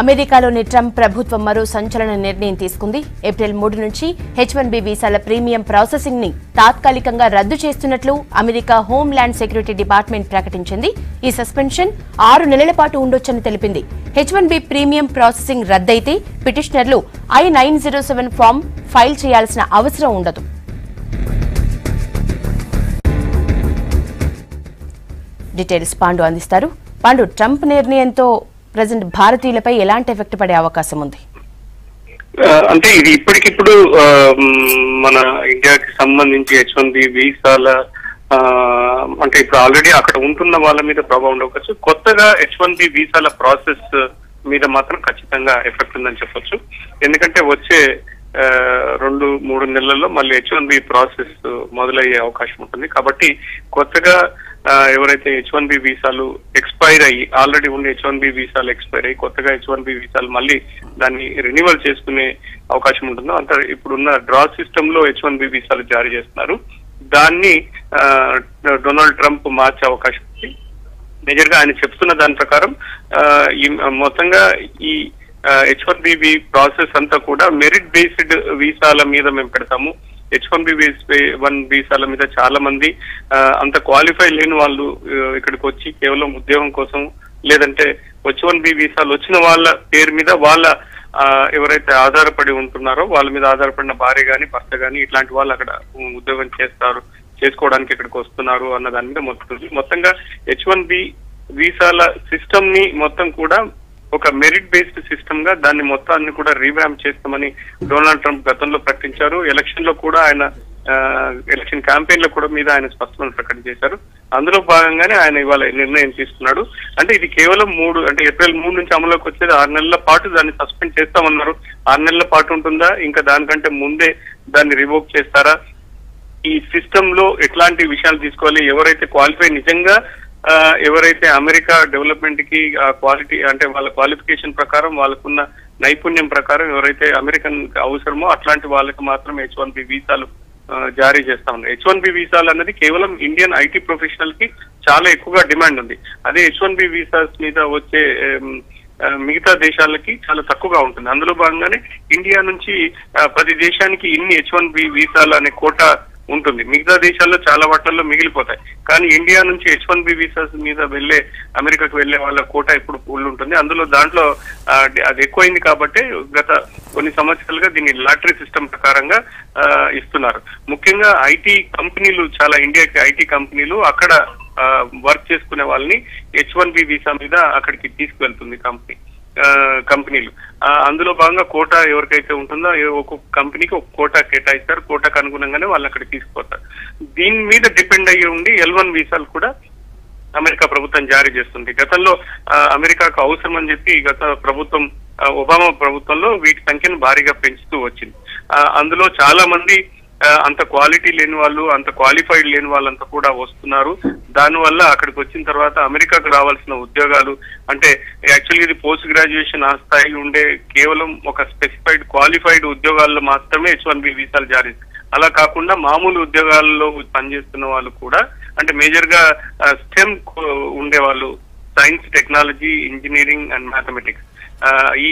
అమెరికాలోని ట్రంప్ ప్రభుత్వం మరో సంచలన నిర్ణయం తీసుకుంది. ఏప్రిల్ 3 నుంచి H1B వీసాల ప్రీమియం ప్రాసెసింగ్ ని తాత్కాలికంగా రద్దు చేస్తున్నట్లు America homeland security department ప్రకటించింది. ఈ సస్పెన్షన్ 6 నెలల పాటు ఉండొచ్చని తెలిపింది. H1B ప్రీమియం ప్రాసెసింగ్ రద్దయితే పిటిషనర్లు I-907 ఫామ్ ఫైల్ చేయాల్సిన అవసరం ఉండదు. డీటెయిల్స్ పాండు అందిస్తారు. పాండు, ట్రంప్ నిర్ణయంతో ప్రెజెంట్ భారతీయులపై ఎలాంటి ఎఫెక్ట్ పడే అవకాశం ఉంది? అంటే ఇది ఇప్పటికిప్పుడు మన ఇండియాకి సంబంధించి H1B వీసాల అంటే ఇప్పుడు ఆల్రెడీ అక్కడ ఉంటున్న వాళ్ళ మీద ప్రభావం ఉండవచ్చు. కొత్తగా H1B వీసాల ప్రాసెస్ మీద మాత్రం ఖచ్చితంగా ఎఫెక్ట్ ఉందని చెప్పొచ్చు. ఎందుకంటే వచ్చే 2-3 నెలల్లో మళ్ళీ H1B ప్రాసెస్ మొదలయ్యే అవకాశం ఉంటుంది. కాబట్టి కొత్తగా ఎవరైతే H1B వీసాలు ఎక్స్పైర్ అయ్యి ఆల్రెడీ ఉండే H1B వీసాలు ఎక్స్పైర్ అయ్యి కొత్తగా H1B వీసాలు మళ్ళీ దాన్ని రెన్యువల్ చేసుకునే అవకాశం ఉంటుందో అంత ఇప్పుడున్న డ్రా సిస్టమ్ లో H1B వీసాలు జారీ చేస్తున్నారు. దాన్ని డొనాల్డ్ ట్రంప్ మార్చే అవకాశం ఉంది. మేజర్ గా ఆయన చెప్తున్న దాని ప్రకారం ఈ మొత్తంగా ఈ H1B ప్రాసెస్ అంతా కూడా మెరిట్ బేస్డ్ వీసాల మీద మేము పెడతాము. H1B వీసాల మీద చాలా మంది అంత క్వాలిఫై లేని వాళ్ళు ఇక్కడికి వచ్చి కేవలం ఉద్యోగం కోసం లేదంటే H1B వీసాలు వచ్చిన వాళ్ళ పేరు మీద వాళ్ళ ఎవరైతే ఆధారపడి ఉంటున్నారో వాళ్ళ మీద ఆధారపడిన భార్య గాని భర్త గాని ఇట్లాంటి వాళ్ళు అక్కడ ఉద్యోగం చేసుకోవడానికి ఇక్కడికి వస్తున్నారు అన్న దాని మీద మొత్తంగా H1B వీసాల సిస్టమ్ ని మొత్తం కూడా ఒక మెరిట్ బేస్డ్ సిస్టమ్ గా దాన్ని మొత్తాన్ని కూడా రీవ్యాంప్ చేస్తామని డొనాల్డ్ ట్రంప్ గతంలో ప్రకటించారు. ఎలక్షన్ లో కూడా ఆయన ఎలక్షన్ క్యాంపెయిన్ లో కూడా మీద ఆయన స్పష్టమైన ప్రకటన చేశారు. అందులో భాగంగానే ఆయన ఇవాళ నిర్ణయం తీసుకున్నాడు. అంటే ఇది కేవలం ఏప్రిల్ 3 నుంచి అమలులోకి వచ్చేది 6 నెలల పాటు దాన్ని సస్పెండ్ చేస్తామన్నారు. 6 నెలల పాటు ఉంటుందా, ఇంకా దానికంటే ముందే దాన్ని రివోక్ చేస్తారా, ఈ సిస్టమ్ లో ఎట్లాంటి విషయాలు తీసుకోవాలి, ఎవరైతే క్వాలిఫై నిజంగా ఎవరైతే అమెరికా డెవలప్మెంట్ కి క్వాలిటీ అంటే వాళ్ళ క్వాలిఫికేషన్ ప్రకారం వాళ్ళకున్న నైపుణ్యం ప్రకారం ఎవరైతే అమెరికన్ అవసరమో అట్లాంటి వాళ్ళకి మాత్రం H1B వీసాలు జారీ చేస్తా ఉన్నారు. H1B వీసాలు అన్నది కేవలం ఇండియన్ ఐటీ ప్రొఫెషనల్ కి చాలా ఎక్కువగా డిమాండ్ ఉంది. అదే H1B వీసాస్ మీద వచ్చే మిగతా దేశాలకి చాలా తక్కువగా ఉంటుంది. అందులో భాగంగానే ఇండియా నుంచి ప్రతి దేశానికి ఇన్ని H1B వీసాలు అనే కోటా ఉంటుంది. మిగతా దేశాల్లో చాలా వాటిల్లో మిగిలిపోతాయి. కానీ ఇండియా నుంచి H1B వీసాస్ మీద అమెరికాకు వెళ్లే వాళ్ళ కోటా ఇప్పుడు ఫుల్ ఉంటుంది. దాంట్లో అది ఎక్కువైంది కాబట్టి గత కొన్ని సంవత్సరాలుగా దీన్ని లాటరీ సిస్టమ్ ప్రకారంగా ఇస్తున్నారు. ముఖ్యంగా ఐటీ కంపెనీలు ఇండియాకి ఐటీ కంపెనీలు అక్కడ వర్క్ చేసుకునే వాళ్ళని H1B వీసా మీద అక్కడికి తీసుకువెళ్తుంది కంపెనీలు. అందులో భాగంగా కోటా ఎవరికైతే ఉంటుందో ఒక్కొక్క కంపెనీకి ఒక కోటా కేటాయిస్తారు. కోటాకు అనుగుణంగానే వాళ్ళు అక్కడికి తీసుకుపోతారు. దీని మీద డిపెండ్ అయ్యి ఉండి L1 వీసాలు కూడా అమెరికా ప్రభుత్వం జారీ చేస్తుంది. గతంలో అమెరికాకు అవసరం అని చెప్పి గత ప్రభుత్వం ఒబామా ప్రభుత్వంలో వీటి సంఖ్యను భారీగా పెంచుతూ వచ్చింది. అందులో చాలా మంది అంత క్వాలిటీ లేని వాళ్ళు అంత క్వాలిఫైడ్ లేని వాళ్ళంతా కూడా వస్తున్నారు. దానివల్ల అక్కడికి వచ్చిన తర్వాత అమెరికాకు రావాల్సిన ఉద్యోగాలు అంటే యాక్చువల్లీ ఇది పోస్ట్ గ్రాడ్యుయేషన్ ఆ స్థాయి ఉండే కేవలం ఒక స్పెసిఫైడ్ క్వాలిఫైడ్ ఉద్యోగాల్లో మాత్రమే H1B వీసాలు జారీ. అలా కాకుండా మామూలు ఉద్యోగాల్లో పనిచేస్తున్న వాళ్ళు కూడా అంటే మేజర్ గా స్టెమ్ ఉండే వాళ్ళు science, technology, engineering and mathematics ఈ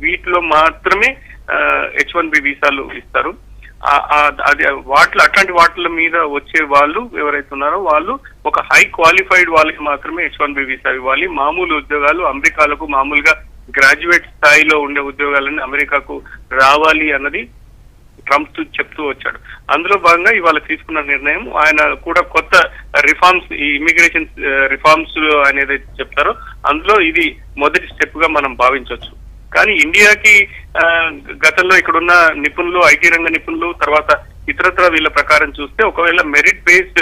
వీటిలో మాత్రమే H1B వీసాలు ఇస్తారు. అట్లాంటి వాటిల మీద వచ్చే వాళ్ళు ఎవరైతే ఉన్నారో వాళ్ళు ఒక హై క్వాలిఫైడ్ వాళ్ళకి మాత్రమే H1B వీసా ఇవ్వాలి. మామూలు ఉద్యోగాలు అమెరికాలకు మామూలుగా గ్రాడ్యుయేట్ స్థాయిలో ఉండే ఉద్యోగాలని అమెరికాకు రావాలి అన్నది ట్రంప్ చెప్తూ వచ్చాడు. అందులో భాగంగా ఇవాళ తీసుకున్న నిర్ణయం ఆయన కూడా కొత్త రిఫార్మ్స్ ఈ ఇమిగ్రేషన్ రిఫార్మ్స్ అనేది చెప్తారో అందులో ఇది మొదటి స్టెప్ గా మనం భావించవచ్చు. కానీ ఇండియాకి గతంలో ఇక్కడున్న నిపుణులు ఐటీ రంగ నిపుణులు తర్వాత ఇతరత్ర వీళ్ళ ప్రకారం చూస్తే ఒకవేళ మెరిట్ బేస్డ్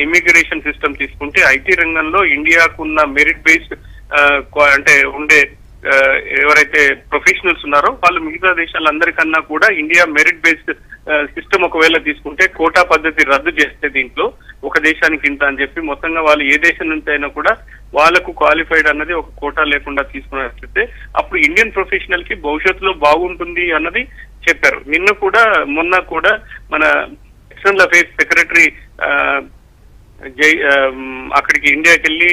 ఇమిగ్రేషన్ సిస్టమ్ తీసుకుంటే ఐటీ రంగంలో ఇండియాకున్న మెరిట్ బేస్డ్ అంటే ఉండే ఎవరైతే ప్రొఫెషనల్స్ ఉన్నారో వాళ్ళు మిగతా దేశాలందరికన్నా కూడా ఇండియా మెరిట్ బేస్డ్ సిస్టమ్ ఒకవేళ తీసుకుంటే కోటా పద్ధతి రద్దు చేస్తే దీంట్లో ఒక దేశానికి ఇంత అని చెప్పి మొత్తంగా వాళ్ళు ఏ దేశం నుంచి అయినా కూడా వాళ్ళకు క్వాలిఫైడ్ అన్నది ఒక కోటా లేకుండా తీసుకున్నట్లయితే అప్పుడు ఇండియన్ ప్రొఫెషనల్ కి భవిష్యత్తులో బాగుంటుంది అన్నది చెప్పారు. మొన్న కూడా మన ఎక్స్టర్నల్ అఫైర్స్ సెక్రటరీ అక్కడికి ఇండియాకి వెళ్ళి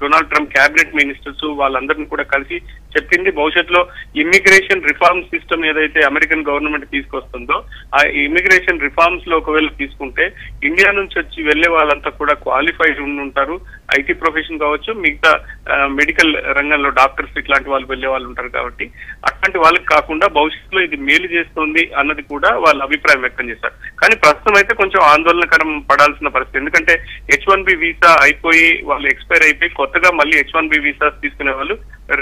డొనాల్డ్ ట్రంప్ క్యాబినెట్ మినిస్టర్స్ వాళ్ళందరినీ కూడా కలిసి చెప్పింది భవిష్యత్తులో ఇమ్మిగ్రేషన్ రిఫార్మ్ సిస్టమ్ ఏదైతే అమెరికన్ గవర్నమెంట్ తీసుకొస్తుందో ఆ ఇమ్మిగ్రేషన్ రిఫార్మ్స్ లో ఒకవేళ తీసుకుంటే ఇండియా నుంచి వచ్చి వెళ్లే వాళ్ళంతా కూడా క్వాలిఫైడ్ ఉంటారు. ఐటీ ప్రొఫెషన్ కావచ్చు, మిగతా మెడికల్ రంగంలో డాక్టర్స్ ఇట్లాంటి వాళ్ళు వెళ్లే వాళ్ళు ఉంటారు. కాబట్టి అట్లాంటి వాళ్ళకి కాకుండా భవిష్యత్తులో ఇది మేలు చేస్తుంది అన్నది కూడా వాళ్ళ అభిప్రాయం వ్యక్తం చేశారు. కానీ ప్రస్తుతం అయితే కొంచెం ఆందోళనకరం పడాల్సిన పరిస్థితి. ఎందుకంటే H1B వీసా అయిపోయి వాళ్ళు ఎక్స్పైర్ అయిపోయి కొత్తగా మళ్ళీ H1B వీసాస్ తీసుకునే వాళ్ళు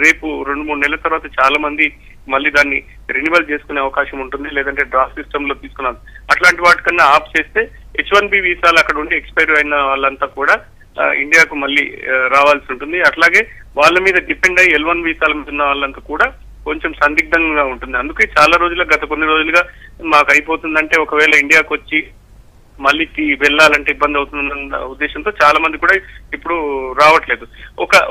రేపు 2-3 నెలల తర్వాత చాలా మంది మళ్ళీ దాన్ని రెన్యువల్ చేసుకునే అవకాశం ఉంటుంది. లేదంటే డ్రా సిస్టమ్ లో తీసుకున్నారు. అట్లాంటి వాటికన్నా ఆఫ్ చేస్తే H1B వీసాలు అక్కడ ఉండి ఎక్స్పైర్ అయిన వాళ్ళంతా కూడా ఇండియాకు మళ్ళీ రావాల్సి ఉంటుంది. అట్లాగే వాళ్ళ మీద డిపెండ్ అయ్యి L1 వీసాల మీద ఉన్న వాళ్ళంతా కూడా కొంచెం సందిగ్ధంగా ఉంటుంది. అందుకే చాలా రోజులుగా గత కొన్ని రోజులుగా మాకు అయిపోతుందంటే ఒకవేళ ఇండియాకు వచ్చి మళ్ళీ వెళ్ళాలంటే ఇబ్బంది అవుతుందన్న ఉద్దేశంతో చాలా మంది కూడా ఇప్పుడు రావట్లేదు.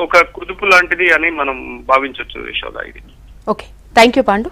ఒక కుదుపు లాంటిది అని మనం భావించవచ్చు యశోద ఇది. Okay, thank you Pandu.